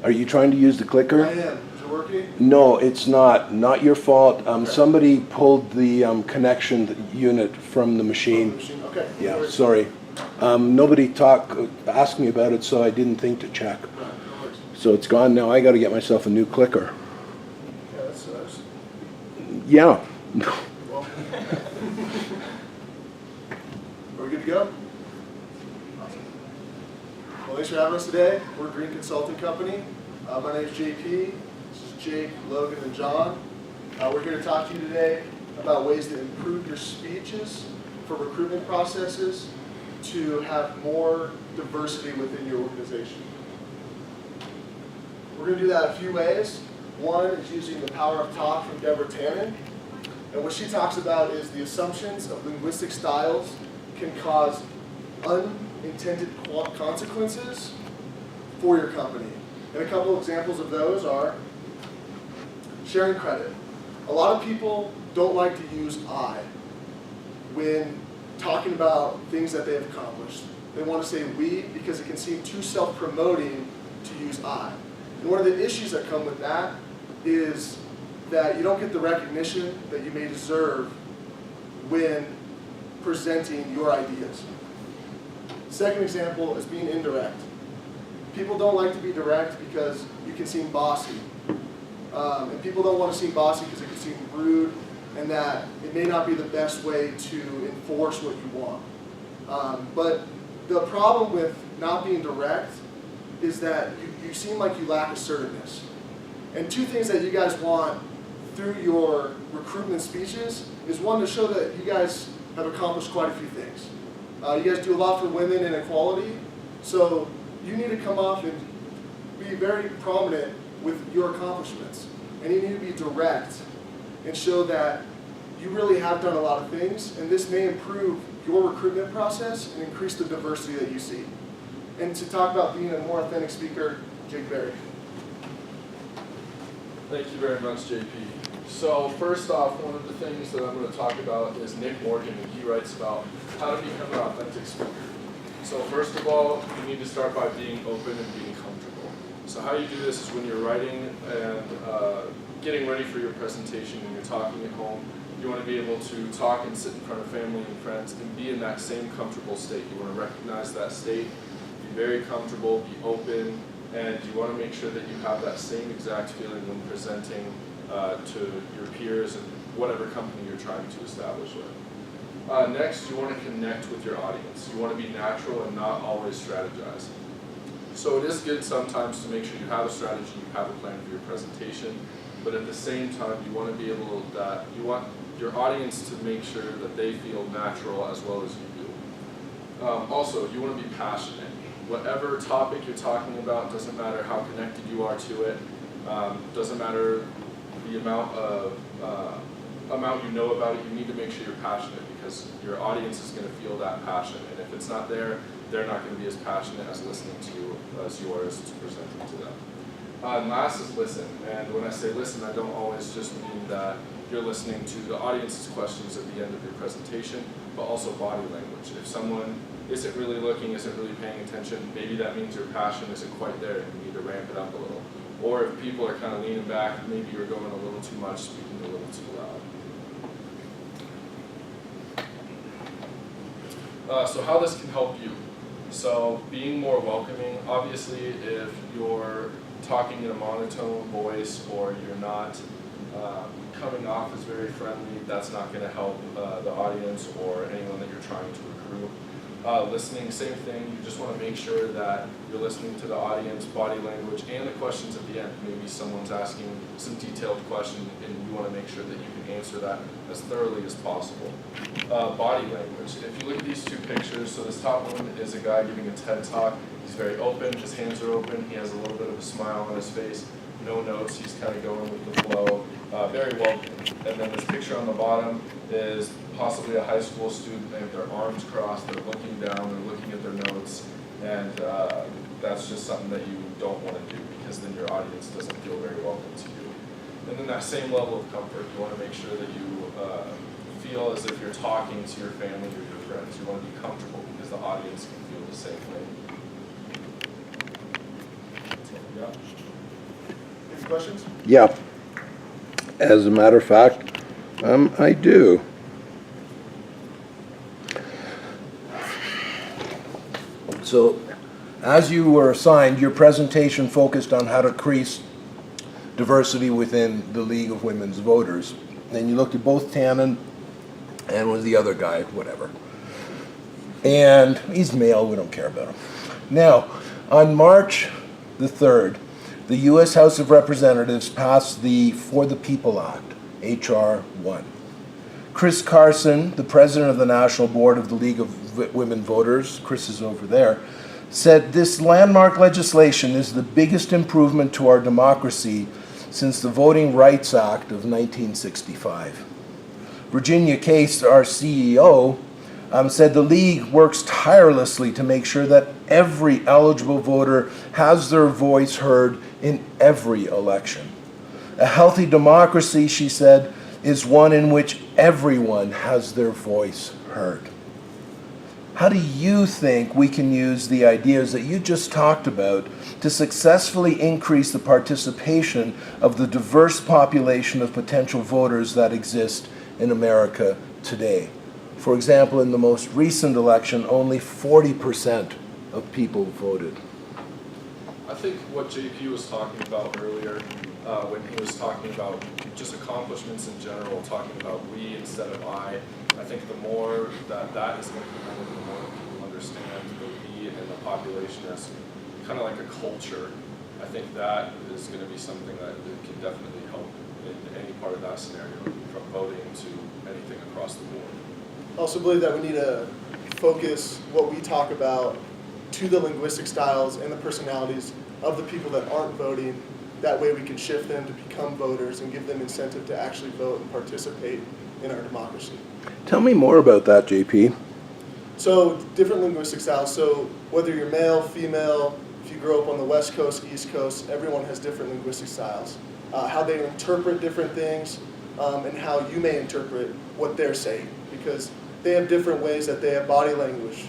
Are you trying to use the clicker? I am. Is it working? No, it's not. Not your fault. Okay. Somebody pulled the connection unit from the machine. Okay. Yeah, No worries. sorry. Nobody asked me about it, so I didn't think to check. No worries. So it's gone now. I got to get myself a new clicker. Yeah, that sucks. Yeah. Well, are we good to go? Awesome. Well, thanks for having us today. We're Green Consulting Company. My name is JP. This is Jake, Logan, and John. We're here to talk to you today about ways to improve your speeches for recruitment processes to have more diversity within your organization. We're going to do that a few ways. One is using the power of talk from Deborah Tannen. And what she talks about is the assumptions of linguistic styles can cause unintended consequences for your company. And a couple examples of those are sharing credit. A lot of people don't like to use I when talking about things that they have accomplished. They want to say we because it can seem too self-promoting to use I. And one of the issues that come with that is that you don't get the recognition that you may deserve when presenting your ideas. Second example is being indirect. People don't like to be direct because you can seem bossy. And people don't want to seem bossy because it can seem rude and that it may not be the best way to enforce what you want. But the problem with not being direct is that you seem like you lack assertiveness. And two things that you guys want through your recruitment speeches is one, to show that you guys have accomplished quite a few things. You guys do a lot for women and equality, so you need to come off and be very prominent with your accomplishments. And you need to be direct and show that you really have done a lot of things, and this may improve your recruitment process and increase the diversity that you see. And to talk about being a more authentic speaker, Jake Berry. Thank you very much, JP. So first off, one of the things that I'm going to talk about is Nick Morgan, and he writes about how to become an authentic speaker. So first of all, you need to start by being open and being comfortable. So how you do this is when you're writing and getting ready for your presentation and you're talking at home, you want to be able to talk and sit in front of family and friends and be in that same comfortable state. You want to recognize that state, be very comfortable, be open, and you want to make sure that you have that same exact feeling when presenting to your peers and whatever company you're trying to establish with. Next, you want to connect with your audience. You want to be natural and not always strategize. So it is good sometimes to make sure you have a strategy, you have a plan for your presentation, but at the same time, you want to be able that you want your audience to make sure that they feel natural as well as you do. Also, you want to be passionate. Whatever topic you're talking about, doesn't matter how connected you are to it, doesn't matter the amount you know about it, you need to make sure you're passionate because your audience is going to feel that passion, and if it's not there, they're not going to be as passionate as listening to you as you are as to presenting to them. And last is listen, and when I say listen, I don't always just mean that you're listening to the audience's questions at the end of your presentation, but also body language. If someone isn't really looking, isn't really paying attention, maybe that means your passion isn't quite there and you need to ramp it up a little. Or if people are kind of leaning back, maybe you're going a little too much, speaking a little too loud. So how this can help you. So being more welcoming, obviously if you're talking in a monotone voice or you're not coming off as very friendly, that's not going to help the audience or anyone that you're trying to recruit. Listening, same thing. You just want to make sure that you're listening to the audience, body language, and the questions at the end. Maybe someone's asking some detailed question, and you want to make sure that you can answer that as thoroughly as possible. Body language. If you look at these two pictures, so this top one is a guy giving a TED Talk. He's very open. His hands are open. He has a little bit of a smile on his face. No notes. He's kind of going with the flow. Very welcoming. And then this picture on the bottom is possibly a high school student. They have their arms crossed, they're looking down, they're looking at their notes, and that's just something that you don't want to do because then your audience doesn't feel very welcome to you. And then that same level of comfort, you want to make sure that you feel as if you're talking to your family or your friends. You want to be comfortable because the audience can feel the same way. Yeah. questions? Yeah. As a matter of fact, I do. So, as you were assigned, your presentation focused on how to increase diversity within the League of Women's Voters. And you looked at both Tannen and was the other guy, whatever. And he's male, we don't care about him. Now, on March the 3rd, the U.S. House of Representatives passed the For the People Act, H.R. 1. Chris Carson, the president of the National Board of the League of Women Voters, Chris is over there, said this landmark legislation is the biggest improvement to our democracy since the Voting Rights Act of 1965. Virginia Case, our CEO, said the League works tirelessly to make sure that every eligible voter has their voice heard in every election. A healthy democracy, she said, is one in which everyone has their voice heard. How do you think we can use the ideas that you just talked about to successfully increase the participation of the diverse population of potential voters that exist in America today? For example, in the most recent election, only 40% of people voted. I think what JP was talking about earlier, when he was talking about just accomplishments in general, talking about we instead of I think the more that is implemented, the more people understand the we and the population as kind of like a culture. I think that is going to be something that can definitely help in any part of that scenario, from voting to anything across the board. I also believe that we need to focus what we talk about to the linguistic styles and the personalities of the people that aren't voting. That way we can shift them to become voters and give them incentive to actually vote and participate in our democracy. Tell me more about that, JP. So different linguistic styles. So whether you're male, female, if you grow up on the West Coast, East Coast, everyone has different linguistic styles. How they interpret different things and how you may interpret what they're saying, because they have different ways that they have body language,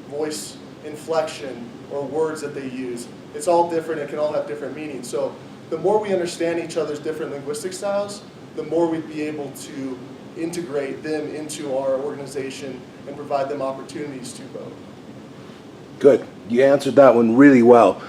voice inflection, or words that they use. It's all different. It can all have different meanings. So the more we understand each other's different linguistic styles, the more we'd be able to integrate them into our organization and provide them opportunities to vote. Good. You answered that one really well.